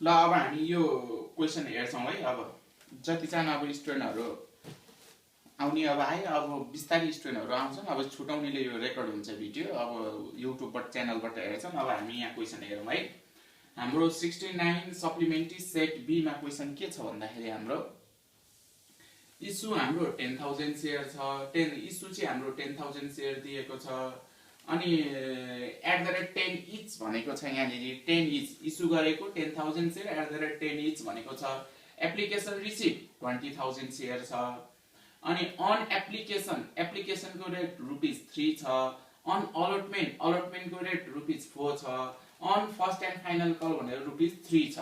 ल अब हामी यो क्वेसन हेर्छौं है। अब जतिजना अब स्टुडेन्टहरु आउने अब आए, अब बिस्तारै स्टुडेन्टहरु आउँछन्। अब छुटाउनेले यो रेकर्ड हुन्छ भिडियो, अब युट्युबबाट च्यानलबाट हेर्छन्। अब हामी यहाँ क्वेसन हेरौँ है। हाम्रो 69 सप्लिमेन्ट्री सेट बी मा क्वेसन के छ भन्दाखेरि हाम्रो इस्यु हाम्रो 10,000 शेयर छ। 10 इस्यु चाहिँ हाम्रो 10,000 शेयर दिएको छ। अनि @10 इच भनेको छ यहाँ नि 10 इच इस्यु गरेको 10,000 शेयर @10 इच भनेको छ। एप्लिकेसन रिसिभ 20,000 शेयर छ। अनि अन एप्लिकेसन को रेट ₹3 छ। अन अलटमेन्ट को रेट ₹4 छ। On first and final call भनेर ₹3 छ।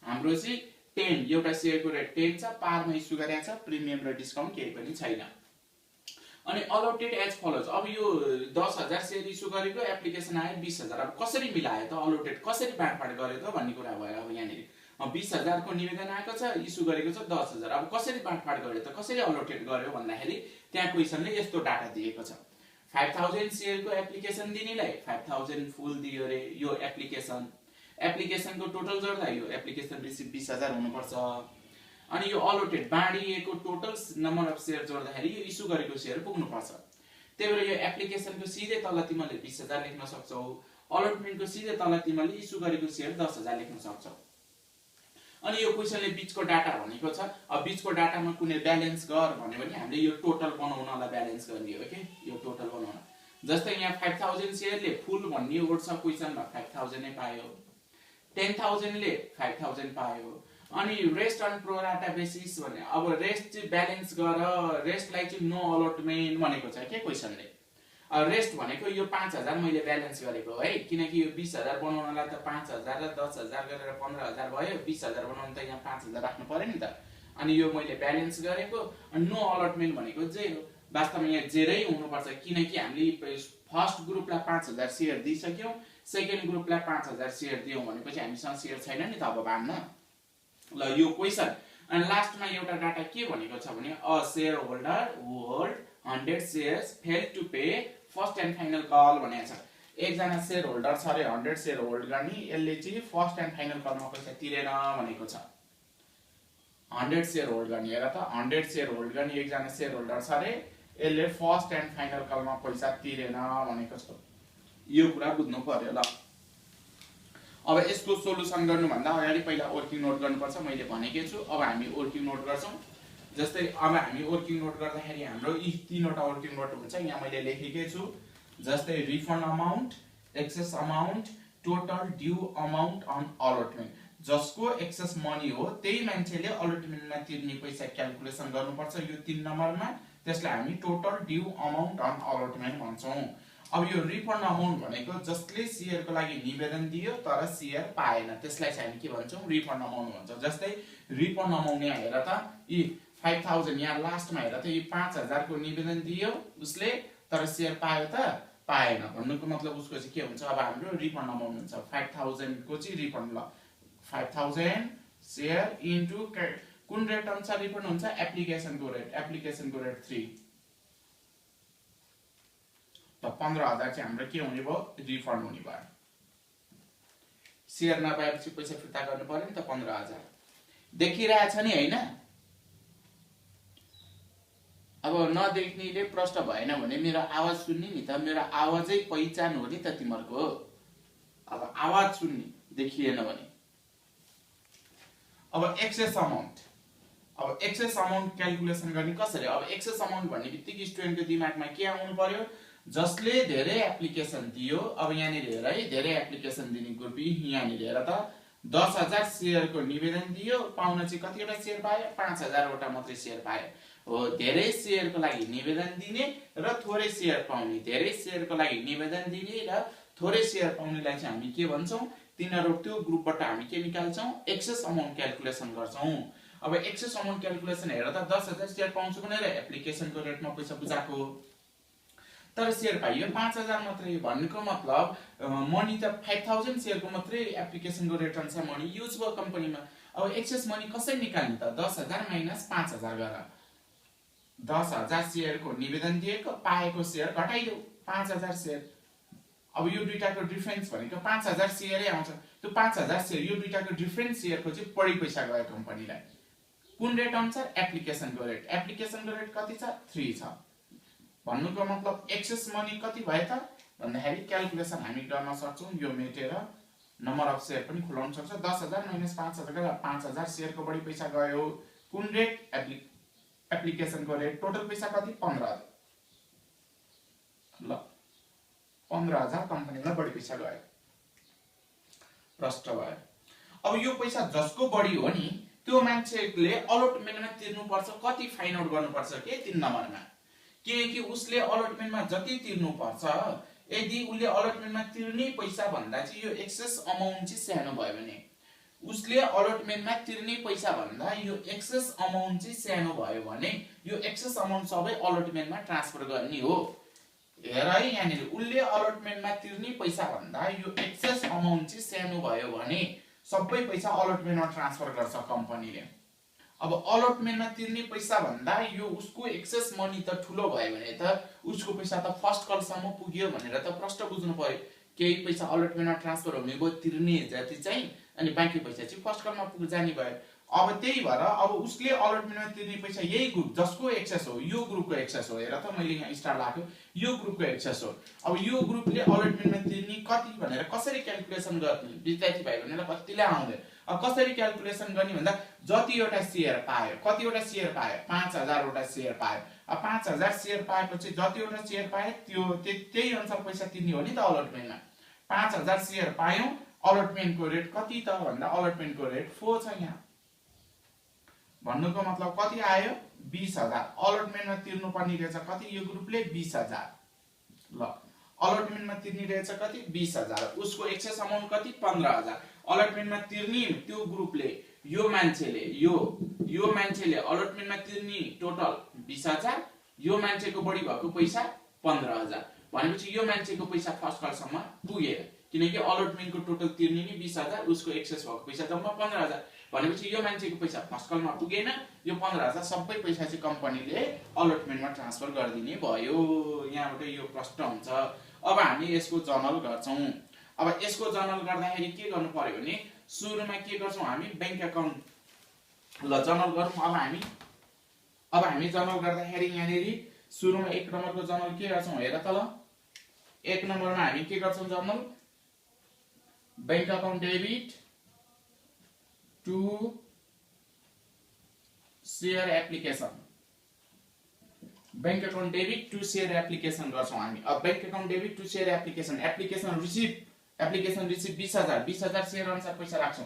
हाम्रो चाहिँ 10 एउटा शेयर को रेट 10 छ। पारमा इस्यु गरेको छ। प्रिमियम र डिस्काउन्ट केही पनि छैन। अनि अलॉटेड एज फलोज। अब यो 10,000 शेयर इस्यु गरेको एप्लिकेसन आयो 20,000। अब कसरी मिलायो त, अलॉटेड कसरी बाँडफाट गर्यो त भन्ने कुरा भयो। अब यहाँ नि 20,000 को निवेदन आएको छ, इस्यु गरेको छ 10,000। अब कसरी बाँडफाट गर्यो त, कसरी अलॉटेड गर्यो भन्दाखेरि त्यहाँ क्वेशनले यस्तो डाटा दिएको छ। 5,000 शेयर को एप्लिकेसन दिनेलाई 5,000 फुल दियो रे। यो एप्लिकेसन को टोटल जोड्दा यो एप्लिकेसन रिसिभ 20,000 हुनुपर्छ। अनि यो अलॉटेड बाँडिएको टोटल नम्बर अफ शेयर जोड्दाखेरि यो इस्यु गरेको शेयर पुग्नुपर्छ। त्यही भएर यो एप्लिकेसन को सिधै तल तिमीले 20,000 लेख्न सक्छौ। अलॉटमेन्ट को सिधै तल तिमीले इस्यु गरेको शेयर 10,000 लेख्न सक्छौ। अनि यो क्वेशनले बीचको डाटा भनेको छ। अब बीचको डाटामा कुनै ब्यालेन्स गर भन्यो भने हामीले यो टोटल बनाउनलाई ब्यालेन्स गर्ने हो के, यो टोटल बनाउन। जस्तै यहाँ 5,000 शेयरले फुल भन्ने वर्ड छ क्वेशनमा 5,000 नै पायो। 10,000 ले 5,000 पायो। अनि रेस्ट अन प्रोराटा बेसिस भने अब रेस्ट चाहिँ ब्यालेन्स गर, रेस्टलाई चाहिँ नो अलॉटमेन्ट भनेको छ के क्वेशनले। अब रेस्ट भनेको यो 5,000 मैले ब्यालेन्स गरेको है, किनकि यो 20,000 बनाउनलाई त 5,000 र 10,000 गरेर 15,000 भयो। 20,000 बनाउन त यहाँ 5,000 राख्नु पर्यो नि त। अनि यो मैले ब्यालेन्स गरेको। अनि नो अलॉटमेन्ट भनेको 0। वास्तवमा यहाँ 0 हुनुपर्छ, किनकि हामीले फर्स्ट ग्रुपलाई 5,000 शेयर दिइसक्यौं, सेकेन्ड ग्रुपलाई 5,000 शेयर दियौं भनेपछि हामीसँग शेयर छैन नि त अब बाँड्न। ल यो क्वेशन। अनि लास्टमा एउटा डाटा के भनेको छ भने a shareholder who hold 100 shares fail to pay first and final call भनेको छ। एकजना शेयर होल्डर छ रे 100 शेयर होल्ड गर्ने, यसले चाहिँ फर्स्ट एन्ड फाइनल कलमा पैसा तिरेन भनेको छ। 100 शेयर होल्ड गर्ने, हेर त 100 शेयर होल्ड गर्ने एकजना शेयर होल्डर छ रे, यसले फर्स्ट एन्ड फाइनल कलमा पैसा तिरेन भनेको छ। यो कुरा बुझ्नु पर्यो। ल अब यसको सोलुसन गर्नु भन्दा अगाडि पहिला वर्किङ नोट गर्नुपर्छ, मैले भनेकै छु। अब हामी वर्किङ नोट गर्छौं। जस्तै अब हामी वर्किङ नोट गर्दाखेरि हाम्रो यी तीनवटा वर्किङ नोट हुन्छ, यहाँ मैले लेखेकै छु। जस्तै refund amount, excess amount, total due amount on allotment. जसको एक्सेस मनी हो त्यही मान्छेले अलॉटमेन्टमा तिर्ने पैसा क्याल्कुलेसन गर्नुपर्छ यो 3 नम्बरमा। त्यसलाई हामी total due amount on allotment भन्छौं। अब यो रिफन्ड अमाउन्ट भनेको जसले शेयरको लागि निवेदन दियो तर शेयर पाएन, त्यसलाई चाहिँ हामी के भन्छौं, रिफन्ड अमाउन्ट भन्छौं। जस्तै रिफन्ड अमाउन्ट यहाँ हेर त, यी 5,000 यहाँ लास्टमा हेर त, यी 5,000 को निवेदन दियो उसले तर शेयर पायो त पाएन भन्नुको मतलब उसको चाहिँ के हुन्छ। अब हाम्रो रिफन्ड अमाउन्ट हुन्छ 5,000 को चाहिँ रिफन्ड। ल 5,000 शेयर इन्टु कुन रेट अनुसार रिफन्ड हुन्छ, एप्लिकेसन को रेट 3 त 15,000 चाहिँ हाम्रो के हुने भयो, रिफन्ड हुने भयो। शेयर नपाएपछि पैसा फिर्ता गर्नु पर्यो नि त 15,000। देखिरहेछ नि हैन। अब नदेख्नेले प्रश्न भएन भने मेरो आवाज सुन्ने नि त, मेरो आवाजै पहिचान हो नि त तिमीहरुको। अब आवाज सुन्ने, देखिएन भने। अब एक्सेस अमाउन्ट क्याल्कुलेसन गर्ने कसरी। अब एक्सेस अमाउन्ट भन्ने बित्तिकै स्टुडेन्टको दिमागमा के आउनु पर्यो, जसले धेरै एप्लिकेसन दियो। अब यहाँ नि हेर है, धेरै एप्लिकेसन दिने ग्रुप यहाँ नि हेर त 10,000 शेयर को निवेदन दियो, पाउन चाहिँ कतिवटा शेयर पायो, 5,000 वटा मात्रै शेयर पायो हो। धेरै शेयर को लागि निवेदन दिने र थोरै शेयर पाउने, धेरै शेयर को लागि निवेदन दिने र थोरै शेयर पाउनेलाई चाहिँ हामी के भन्छौं, तिनीहरु त्यो ग्रुपबाट हामी के निकाल्छौं, एक्सेस अमाउन्ट क्याल्कुलेसन गर्छौं। अब एक्सेस अमाउन्ट क्याल्कुलेसन हेर त 10,000 शेयर पाउँछु भनेर एप्लिकेसनको रेटमा पैसा बुझाएको तर शेयर पाइयो 5,000 मात्रै। भन्नुको मतलब मनी त 5,000 शेयर को मात्रै एप्लिकेसनको रेट अनुसार मनी युज भयो कम्पनीमा। अब एक्सेस मनी कसरी निकाल्ने त, 10,000 माइनस 5,000 गर। 10,000 शेयर को निवेदन दिएको, पाएको शेयर घटाइदेऊ 5,000 शेयर। अब यो दुईटाको डिफरेन्स भनेको 5000 सेयरै आउँछ। त्यो 5000 सेयर यो दुईटाको डिफरेन्स सेयरको चाहिँ बढी पैसा गयो कम्पनीलाई। कुन रेट अनुसार? एप्लिकेसनको रेट। एप्लिकेसनको रेट कति छ? 3 छ। भन्नुको मतलब एक्सेस मनी कति भयो त भन्दाखेरि क्याल्कुलेसन हामी गर्न सक्छौं। यो मेटेर नम्बर अफ सेयर पनि खुलाउन सक्छ। 10000 माइनस 5000 5000 सेयरको बढी पैसा गयो। कुन रेट? एप्लिकेसनको रेट। टोटल पैसा कति? 15000। ल 15000 कम्पनीलाई बढी पैसा गयो। प्रष्ट भयो। अब यो पैसा जसको बढी हो नि त्यो मान्छेले अलटमेन्टमा तिर्नुपर्छ। कति फाइन आउट गर्नुपर्छ के 3 नम्बरमा? कि उसले अलटमेन्टमा जति तिर्नुपर्छ, यदि उसले अलटमेन्टमा तिर्ने पैसा भन्दा चाहिँ यो एक्सेस अमाउन्ट चाहिँ सानो भयो भने, उसले अलटमेन्टमा तिर्ने पैसा भन्दा यो एक्सेस अमाउन्ट चाहिँ सानो भयो भने यो एक्सेस अमाउन्ट सबै अलटमेन्टमा ट्रान्सफर गर्ने हो। हेर है यहाँनिर उसले अलटमेन्टमा तिर्ने पैसा भन्दा यो एक्सेस अमाउन्ट चाहिँ सानो भयो भने सबै पैसा अलटमेन्टमा ट्रान्सफर गर्छ कम्पनीले। अब अलटमेन्टमा तिर्ने पैसा भन्दा यो उसको एक्सेस मनी त ठुलो भयो भने त उसको पैसा त फर्स्ट कलसम्म पुग्यो भनेर त प्रष्ट बुझ्नु पर्यो। केही पैसा अलटमेन्टमा ट्रान्सफर हुने भयो तिर्ने जति चाहिँ, अनि बाँकी पैसा चाहिँ फर्स्ट कलमा पुग जाने भयो। अब त्यही भएर अब उसले अलटमेन्टमा तिर्ने पैसा यही ग्रुप जसको एक्सेस हो, यो ग्रुपको एक्सेस हो। हेर त मैले यहाँ स्टार लाग्यो, यो ग्रुपको एक्सेस हो। अब यो ग्रुपले अलटमेन्टमा तिर्ने कति भनेर कसरी क्याल्कुलेसन गर्ने? विद्यार्थी भाइ भनेर कतिले आउँदैन। अब कसरी क्याल्कुलेसन गर्ने भन्दा जतिवटा शेयर पायो, कतिवटा शेयर पायो? 5000 वटा शेयर पायो। अब 5000 शेयर पाएपछि जतिवटा शेयर पाए त्यो त्यही अनुसार पैसा तिर्ने हो नि त अलटमेन्टमा। 5000 शेयर पायौं, अलटमेन्टको रेट कति त भन्दा अलटमेन्टको रेट 4 छ यहाँ। भन्नुको मतलब कति आयो? 20000। अलटमेन्टमा तिर्नु पर्ने रहेछ कति? यो ग्रुपले 20000। ल अलटमेन्टमा तिर्ने रहेछ कति? 20000। उसको एक्सेस अमाउन्ट कति? 15000। अलटमेन्टमा तिर्ने त्यो ग्रुपले यो मान्छेले अलटमेन्टमा तिर्ने टोटल 20000, यो मान्छेको बढी भएको पैसा 15000। भनेपछि यो मान्छेको पैसा फर्स्ट कलसम्म पुगेन किनकि अलटमेन्टको टोटल तिर्ने नि 20000, उसको एक्सेस भएको पैसा जम्मा 15000। भनेपछि यो मान्छेको पैसा फर्स्ट कलमा पुगेन। यो 15000 सबै पैसा चाहिँ कम्पनीले अलटमेन्टमा ट्रान्सफर गरिदिने भयो। यहाँबाट यो प्रष्ट हुन्छ। अब हामी यसको जर्नल गर्छौं। अब यसको जर्नल गर्दाखेरि के गर्नु पर्यो भने सुरुमा के गर्छौं हामी? बैंक अकाउन्ट ल जर्नल गरौँ। अब हामी जर्नल गर्दाखेरि यहाँनिर सुरुमा 1 नम्बरको जर्नल के गर्छौं? हेर त ल 1 नम्बरमा हामी के गर्छौं? Journal bank account debit to share application. Bank account debit to share application गर्छौं हामी। अब bank account debit to share application, application receive 20000 20000 share अनुसार पैसा राख्छौं।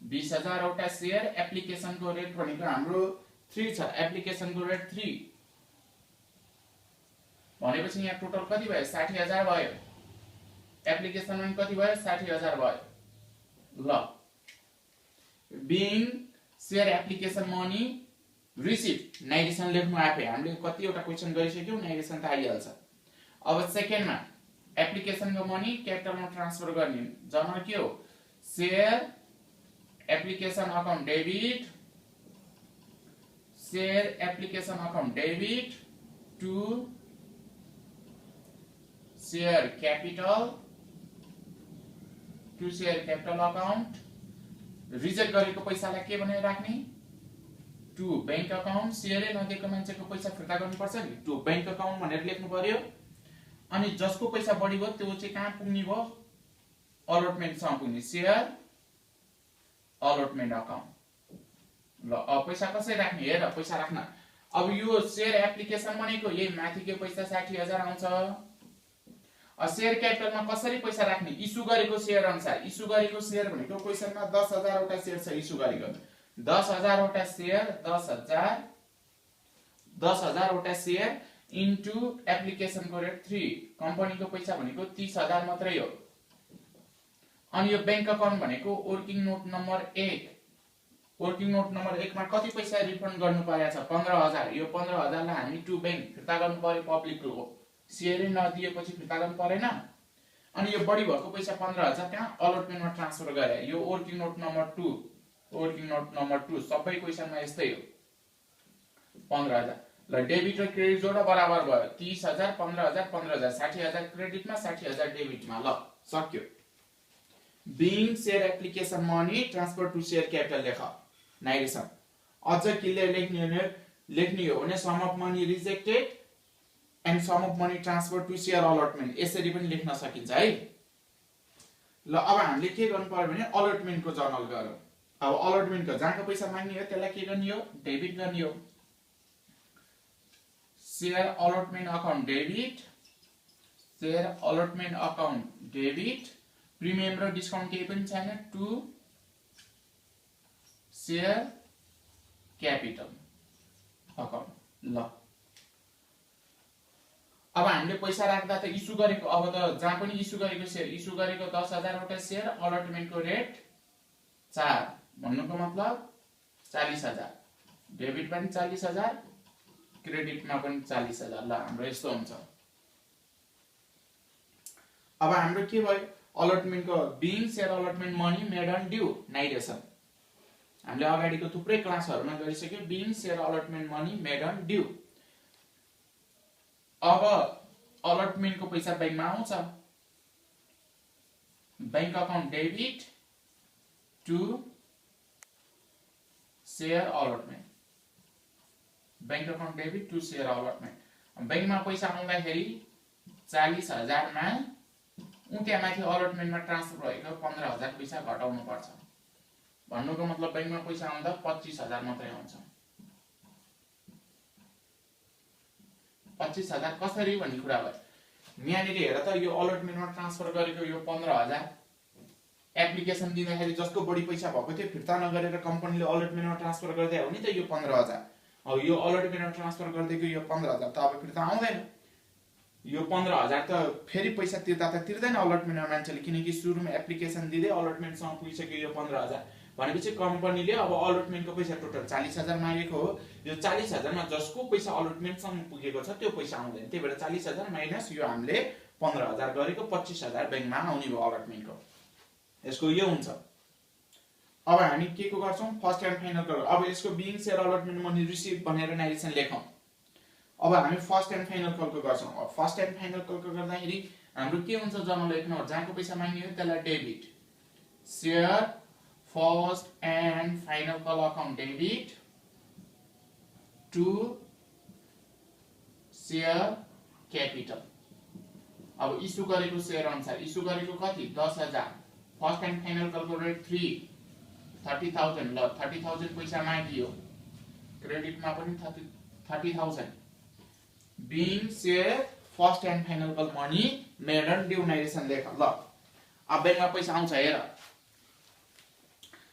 20000 वटा शेयर। एप्लिकेसनको रेट भनेको हाम्रो 3 छ। एप्लिकेसनको रेट 3 भनेपछि यहाँ टोटल कति भयो? 60000 भयो। एप्लिकेसन पनि कति भयो? 60000 भयो। ल being share application money received narration लेख्नु आफै। हामीले कतिवटा क्वेशन गरिसक्यौं, नाइरेसन त आइहाल्छ। अब सेकेन्डमा एप्लिकेसनको मनी क्यापिटलमा ट्रान्सफर गर्ने। जर्नल के हो? Share application account debit, share application account debit to share capital account. Reject गरेको पैसालाई के भनेर राख्ने? To bank account. शेयरै नदिएको मान्छेको पैसा फिर्ता गर्नुपर्छ नि, टु बैंक अकाउन्ट भनेर लेख्नु पर्यो। अनि जसको पैसा बढी भयो त्यो चाहिँ कहाँ पुग्ने भयो? अलटमेन्टसम्म पुग्ने। Share अलटमेन्ट account. ल अब पैसा कसरी राख्ने? हेर पैसा राख्न। अब यो शेयर एप्लिकेसन भनेको यही माथिको पैसा 60000 आउँछ। शेयर क्यापिटलमा कसरी पैसा राख्ने? इस्यु गरेको शेयर अनुसार। इस्यु गरेको शेयर भनेको क्वेशनमा 10000 वटा शेयर छ इस्यु गरेको। 10000 वटा शेयर 10000 वटा शेयर इन्टु एप्लिकेसनको रेट 3। कम्पनीको पैसा भनेको 30000 मात्रै हो। अनि यो बैंक अकाउन्ट भनेको working note number 1। Working note number 1 मा कति पैसा रिफन्ड गर्नु परेछ? 15000। यो 15000 लाई हामी टु बैंक फिर्ता गर्नु पर्यो पब्लिकको। शेयरै नदिएपछि फिर्ता गर्नु परेन। अनि यो बढी भएको पैसा 15000 कहाँ? अलटमेन्टमा ट्रान्सफर गरे। यो working note number 2। Working note number 2 सबै क्वेशनमा यस्तै हो। 15000 ल डेबिट र क्रेडिट जोड बराबर भयो 30,000 15,000 15,000 60,000 क्रेडिटमा 60,000 डेबिटमा। ल सक्यो। Being share application money transfer to share capital लेख नाइरेसन। अझ क्लियर लेख्ने हो भने sum of money rejected and sum of money transfer to share allotment यसरी पनि लेख्न सकिन्छ है। ल अब हामीले के गर्नु पर्यो भने अलटमेन्टको जर्नल गरौँ। अब अलटमेन्टको जहाँको पैसा माग्ने हो त्यसलाई के गर्ने हो डेबिट गर्ने हो। Share अलटमेन्ट account debit, share अलटमेन्ट account debit, premium र डिस्काउन्ट केही पनि छैन टु शेयर क्यापिटल अकाउन्ट। ल अब हामीले पैसा राख्दा त इस्यु गरेको अब त जहाँ पनि इस्यु गरेको शेयर इस्यु गरेको 10,000 वटा शेयर अलटमेन्टको रेट 4 भन्नुको मतलब 40,000 डेबिट पनि 40,000 क्रेडिटमा पनि 40,000। ल हाम्रो यस्तो हुन्छ। अब हाम्रो के भयो अलटमेन्टको being share allotment money made on due narration. हामीले अगाडिको थुप्रै क्लासहरुमा गरिसक्यो being share allotment money made on due. अब अलटमेन्टको पैसा बैंकमा आउँछ bank account debit to share allotment, bank account debit to share allotment. बैंकमा पैसा आउँदाखेरि 40,000 मा उत्यमाथि अलटमेन्टमा ट्रान्सफर भएको 15,000 पैसा घटाउनु पर्छ। भन्नुको मतलब बैंकमा पैसा आउँदा 25,000 मात्रै आउँछ। 25,000 कसरी भन्ने कुरा भयो। यहाँनिर हेर त यो अलटमेन्टमा ट्रान्सफर गरेको यो 15,000 एप्लिकेसन दिँदाखेरि जसको बढी पैसा भएको थियो फिर्ता नगरेर कम्पनीले अलटमेन्टमा ट्रान्सफर गर्दै हो नि त यो 15,000। अब यो अलटमेन्टमा ट्रान्सफर गर्दैको यो 15,000 त अब फिर्ता आउँदैन। यो 15,000 त फेरि पैसा तिर्दा त तिर्दैन अलटमेन्टमा मान्छेले, किनकि सुरुमा एप्लिकेसन दिँदै अलटमेन्टसँग पुगिसक्यो यो 15,000 भनेपछि कम्पनीले अब अलटमेन्टको पैसा टोटल 40,000 मागेको हो। यो 40,000 मा जसको पैसा अलटमेन्टसँग पुगेको छ त्यो पैसा आउँदैन। त्यही भएर 40,000 माइनस यो हामीले 15,000 गरेको 25,000 बैंकमा आउने भयो अलटमेन्टको। यसको यो हुन्छ। अब हामी के को गर्छौं फर्स्ट एन्ड फाइनल गर्छौं। अब यसको being share allotment money receive भनेर नाइरेसन लेखौं। अब हामी फर्स्ट एन्ड फाइनल कलको गर्छौं। अब फर्स्ट एन्ड फाइनल कलको गर्दाखेरि हाम्रो के हुन्छ जर्नल लेख्नु जहाँको पैसा माग्ने हो त्यसलाई debit share first and final call account debit to share capital. अब इस्यु गरेको शेयर अनुसार इस्यु गरेको कति 10,000 फर्स्ट एन्ड फाइनल कलको रेट 30,000। ल 30,000 पैसा मागियो क्रेडिटमा पनि 30,000 being share first and final call money made on due narration लेख। ल अब बैंकमा पैसा आउँछ हेर।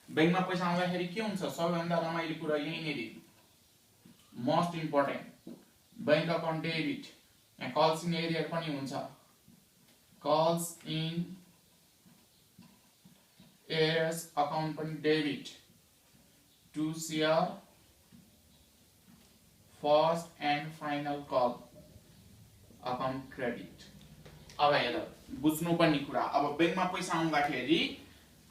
बैंकमा पैसा आउँदाखेरि के हुन्छ सबैभन्दा रमाइलो कुरा यहीँनेरि most important bank account debit. यहाँ कल्स इन एरियर पनि हुन्छ कल्स इन एरियर्स अकाउन्ट पनि debit to share first and final call account credit. अब हेर बुझ्नु पर्ने कुरा अब बैंकमा पैसा आउँदाखेरि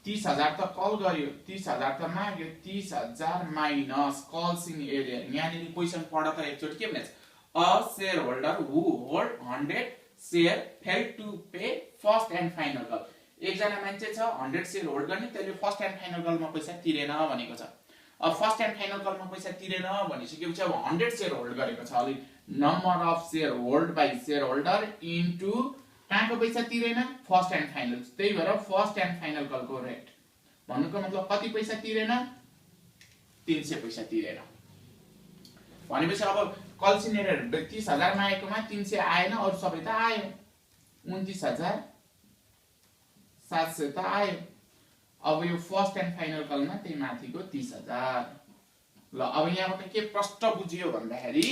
30,000 त कल गर्यो 30,000 त माग्यो 30,000 माइनस कल्स इन एरियर। यहाँनिर क्वेशन पढ त एकचोटि के भनेछ a shareholder who hold 100 share fail to pay first and final call. एकजना मान्छे छ 100 शेयर होल्ड गर्ने त्यसले फर्स्ट एन्ड फाइनल कलमा पैसा तिरेन भनेको छ। अब फर्स्ट एन्ड फाइनल कलमा पैसा तिरेन भनिसकेपछि अब 100 शेयर होल्ड गरेको छ अलि number of share hold by share holder into कहाँको पैसा तिरेन फर्स्ट एन्ड फाइनल। त्यही भएर फर्स्ट एन्ड फाइनल कलको रेट भन्नुको मतलब कति पैसा तिरेन 300 पैसा तिरेन भनेपछि अब कल्सिनेर 30,000 मागेकोमा 300 आएन अरु सबै त आयो 29,700 त आयो। अब यो फर्स्ट एन्ड फाइनल कलमा त्यही माथिको 30,000। ल अब यहाँबाट के प्रष्ट बुझियो भन्दाखेरि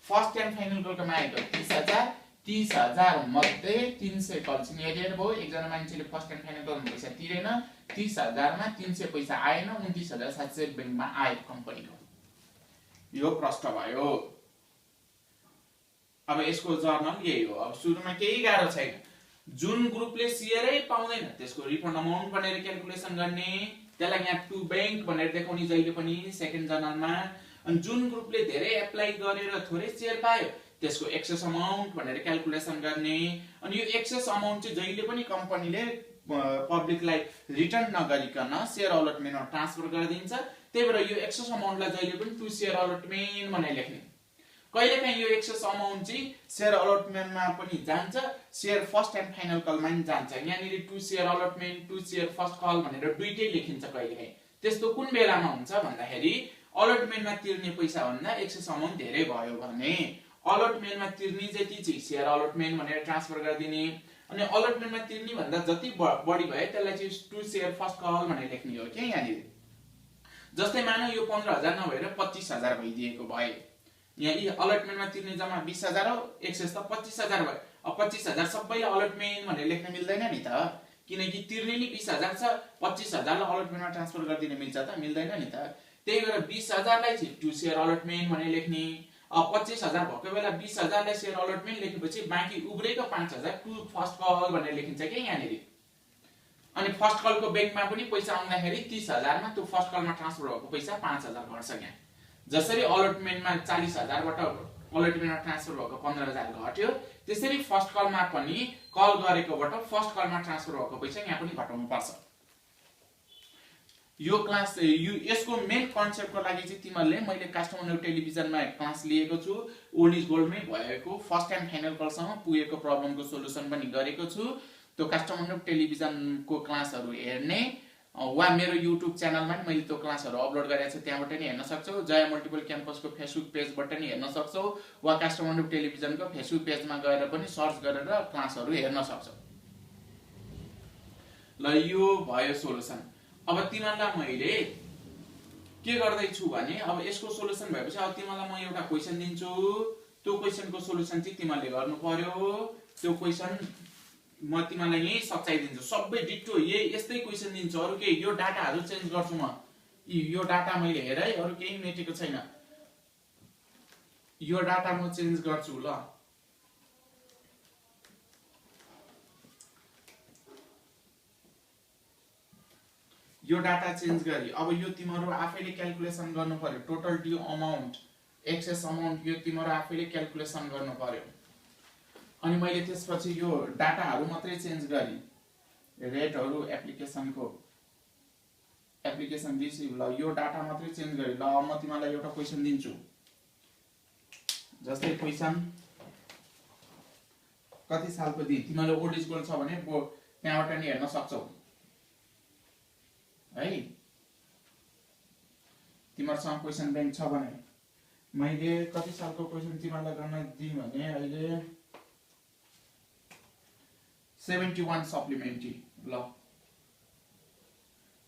फर्स्ट एन्ड फाइनल कलको मागेको 30,000 30,000 मध्ये 300 कल्सिन एरियर भयो। एकजना मान्छेले फर्स्ट एन्ड फाइनल कलमा पैसा तिरेन 30,000 मा 300 पैसा आएन 29,700 बैंकमा आयो कम्पनीको। यो प्रष्ट भयो। अब यसको जर्नल यही हो। अब सुरुमा केही गाह्रो छैन। जुन ग्रुपले शेयरै पाउँदैन त्यसको रिफन्ड अमाउन्ट भनेर क्याल्कुलेसन गर्ने त्यसलाई यहाँ टु बैंक भनेर देखाउने जहिले पनि सेकेन्ड जर्नलमा अनि जुन ग्रुपले धेरै एप्लाई गरेर थोरै सेयर पायो त्यसको एक्सेस अमाउन्ट भनेर क्याल्कुलेसन गर्ने। अनि यो एक्सेस अमाउन्ट चाहिँ जहिले पनि कम्पनीले पब्लिकलाई रिटर्न नगरिकन सेयर अलटमेन्टमा ट्रान्सफर गरिदिन्छ। त्यही भएर यो एक्सेस अमाउन्टलाई जहिले पनि टु सेयर अलटमेन्ट भनेर लेख्ने। कहिलेकाहीँ यो एक्सेस अमाउन्ट चाहिँ सेयर अलटमेन्टमा पनि जान्छ, सेयर फर्स्ट एन्ड फाइनल कलमा पनि जान्छ। यहाँनिर to share allotment, to share first call भनेर दुईटै लेखिन्छ कहिलेकाहीँ। त्यस्तो कुन बेलामा हुन्छ भन्दाखेरि अलटमेन्टमा तिर्ने पैसा भन्दा एक्सेस अमाउन्ट धेरै भयो भने अलटमेन्टमा तिर्ने जति चाहिँ सेयर अलटमेन्ट भनेर ट्रान्सफर गरिदिने। अनि अलटमेन्टमा तिर्ने भन्दा जति बढी भयो त्यसलाई चाहिँ टु सेयर फर्स्ट कल भनेर लेख्ने हो के यहाँनिर। जस्तै मानौ यो 15,000 नभएर 25,000 भइदिएको भए, यहाँ यी अलटमेन्टमा तिर्ने जम्मा 20,000 हो, एक्सेस त 25,000 भयो। अब 25,000 सबैले अलटमेन्ट भनेर लेख्न मिल्दैन नि त, किनकि तिर्ने नि 20,000 छ, 25,000 लाई अलटमेन्टमा ट्रान्सफर गरिदिन मिल्छ त, मिल्दैन नि त। त्यही भएर 20,000 लाई चाहिँ टु सेयर अलटमेन्ट भनेर लेख्ने। अब 25,000 भएको बेला 20,000 लाई सेयर अलटमेन्ट लेखेपछि बाँकी उब्रेको 5,000 टु फर्स्ट कल भनेर लेखिन्छ के यहाँनिर। अनि फर्स्ट कलको ब्याङ्कमा पनि पैसा आउँदाखेरि 30,000 मा त्यो फर्स्ट कलमा ट्रान्सफर भएको पैसा 5,000 घट्छ यहाँ। जसरी अलटमेन्टमा 40,000 बाट अलटमेन्टमा ट्रान्सफर भएको 15,000 घट्यो, त्यसरी फर्स्ट कलमा पनि कल गरेकोबाट फर्स्ट कलमा ट्रान्सफर भएको पैसा यहाँ पनि घटाउनु पर्छ। यो क्लास यसको मेन कन्सेप्टको लागि चाहिँ तिमीहरूले मैले काठमाडौँ टेलिभिजनमा क्लास लिएको छु। ओल्ड इज गोल्डमै भएको फर्स्ट एन्ड फाइनल कलसम्म पुगेको प्रब्लमको सोलुसन पनि गरेको छु। त्यो काठमाडौँ टेलिभिजनको क्लासहरू हेर्ने वा मेरो युट्युब च्यानलमा पनि मैले त्यो क्लासहरू अपलोड गरेको छु, त्यहाँबाट नि हेर्न सक्छौ। जय मल्टिपल क्याम्पसको फेसबुक पेजबाट नि हेर्न सक्छौ वा काठमाडौँ टेलिभिजनको फेसबुक पेजमा गएर पनि सर्च गरेर क्लासहरू हेर्न सक्छौ। ल यो भयो सोलुसन। अब तिमीहरूलाई मैले के गर्दैछु भने अब यसको सोलुसन भएपछि अब तिमीहरूलाई म एउटा क्वेशन दिन्छु, त्यो क्वेशनको सोलुसन चाहिँ तिमीहरूले गर्नु पर्यो। त्यो क्वेशन म तिमीलाई यही सच्याइदिन्छु, सबै डिटो यस्तै क्वेशन दिन्छु, अरु के यो डाटाहरू चेन्ज गर्छु म। यो डाटा मैले हेर है, अरु केही मेटेको छैन, यो डाटा म चेन्ज गर्छु। ल यो डाटा चेन्ज गरी अब यो तिम्रो आफैले क्याल्कुलेसन गर्नु पर्यो। Total due amount, excess amount, यो तिम्रो आफैले क्याल्कुलेसन गर्नु पर्यो। अनि मैले त्यसपछि यो डाटाहरू मात्रै चेन्ज गरी रेटहरू एप्लिकेसनको एप्लिकेसन रिसिभ, ल यो डाटा मात्रै चेन्ज गरी। ल म तिमीलाई एउटा क्वेशन दिन्छु, जस्तै क्वेशन कति सालको दिन, तिमीले ओल्ड इज गोल्ड छ भने त्यहाँबाट नि हेर्न सक्छौ है। तिमीहरुसँग क्वेशन बैंक छ भने मैले कति सालको क्वेशन तिमीलाई गर्न दिएँ भने अहिले 71 सप्लिमेन्ट्री। ल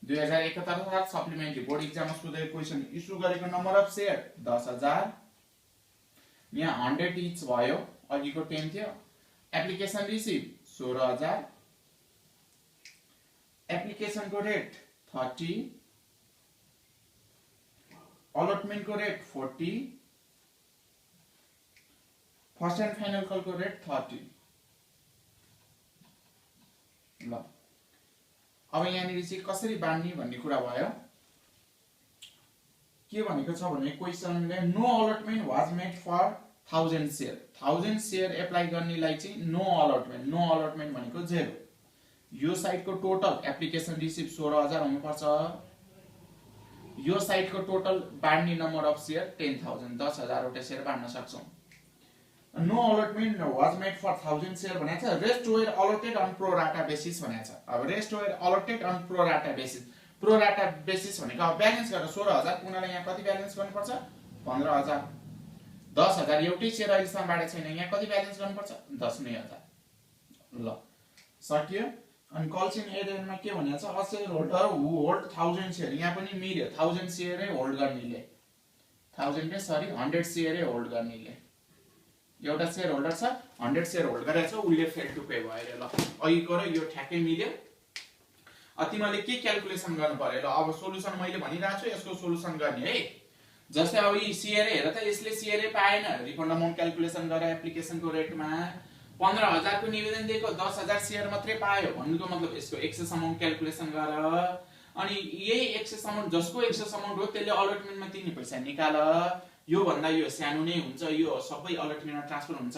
2071 सप्लिमेन्ट्री बोर्ड एक्जाममा सोधेको क्वेशन। इस्यु गरेको नम्बर अफ शेयर 10,000, यहाँ 100 इच भयो, अघिको 10 थियो। एप्लिकेसन रिसिभ 16,000, एप्लिकेसन को रेट 30, अलटमेन्ट को rate 40, first and final call को रेट 30। ल अब यहाँनिर चाहिँ कसरी बाँड्ने भन्ने कुरा भयो। के भनेको छ भने क्वेशनले no allotment was made for 1000 share, 1000 share apply गर्नेलाई चाहिँ नो अलटमेन्ट, नो अलटमेन्ट भनेको 0। यो साइटको टोटल एप्लिकेसन रिसिभ 16,000 हुनुपर्छ। यो साइटको टोटल बाँड्ने नम्बर अफ शेयर 10,000, 10,000 वटा शेयर बाँड्न सक्छौं। No allotment was made for 1000 share भनेको छ। Rest were allotted on pro rata basis भनेको छ। अब rest were allotted on pro rata basis, pro rata basis भनेको अब ब्यालेन्स गरेर 16,000 कुनाले यहाँ कति ब्यालेन्स गर्नुपर्छ 15,000, 10,000 एउटै शेयर अहिलेसम्म बाँडेको छैन, यहाँ कति ब्यालेन्स गर्नुपर्छ 10,000। ल सकियो। अनि कल्सिन एडेनमा के भनेको छ, a shareholder who hold 1000 share, यहाँ पनि मिल्यो 1000 शेयरै होल्ड गर्नेले, 100 शेयरै होल्ड गर्नेले। एउटा शेयर होल्डर छ 100 शेयर होल्ड गरेछ, उले फेल टु पे भयो। ल अघिको र यो ठ्याक्कै मिल्यो। तिमीले के क्याल्कुलेसन गर्नु पर्यो। ल अब सोलुसन मैले भनिरहेको छु, यसको सोलुसन गर्ने है। जस्तै अब यी शेयर हेर त, यसले शेयरै पाएन, रिफन्ड अमाउन्ट क्याल्कुलेसन गरे एप्लिकेसनको रेटमा 15,000 को निवेदन दिएको 10,000 शेयर मात्रै पायो भन्नुको मतलब यसको एक्सेस अमाउन्ट क्याल्कुलेसन गर। अनि यही एक्सेस अमाउन्ट जसको एक्सेस अमाउन्ट हो त्यसले अलटमेन्टमा तिर्ने पैसा निकाल। यो भन्दा यो सानो नै हुन्छ, यो सबै अलटमेन्टमा ट्रान्सफर हुन्छ।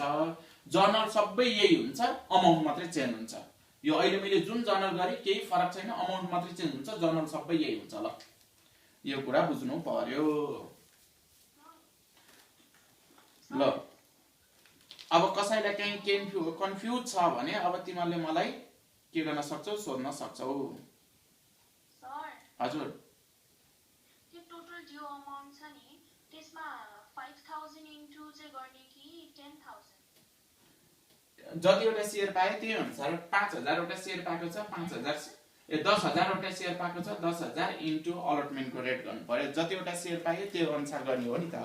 जर्नल सबै यही हुन्छ, अमाउन्ट मात्रै चेन्ज हुन्छ। यो अहिले मैले जुन जर्नल गरे केही फरक छैन, अमाउन्ट मात्रै चेन्ज हुन्छ, जर्नल सबै यही हुन्छ। ल यो कुरा बुझ्नु पर्यो। ल अब कसैलाई कहीँ कन्फ्युज छ भने अब तिमीहरूले मलाई के गर्न सक्छौ, सोध्न सक्छौ। हजुर त्यो टोटल ड्यू अमाउन्ट छ नि त्यसमा 5000 इन्टु चाहिँ गर्ने कि 10000? जतिवटा शेयर पाए त्यही अनुसार 5000 वटा शेयर पाएको छ 10,000 वटा शेयर पाएको छ 10,000 इन्टु अलटमेन्टको रेट गर्नु पर्यो। जतिवटा शेयर पाए त्यो अनुसार गर्ने हो नि त।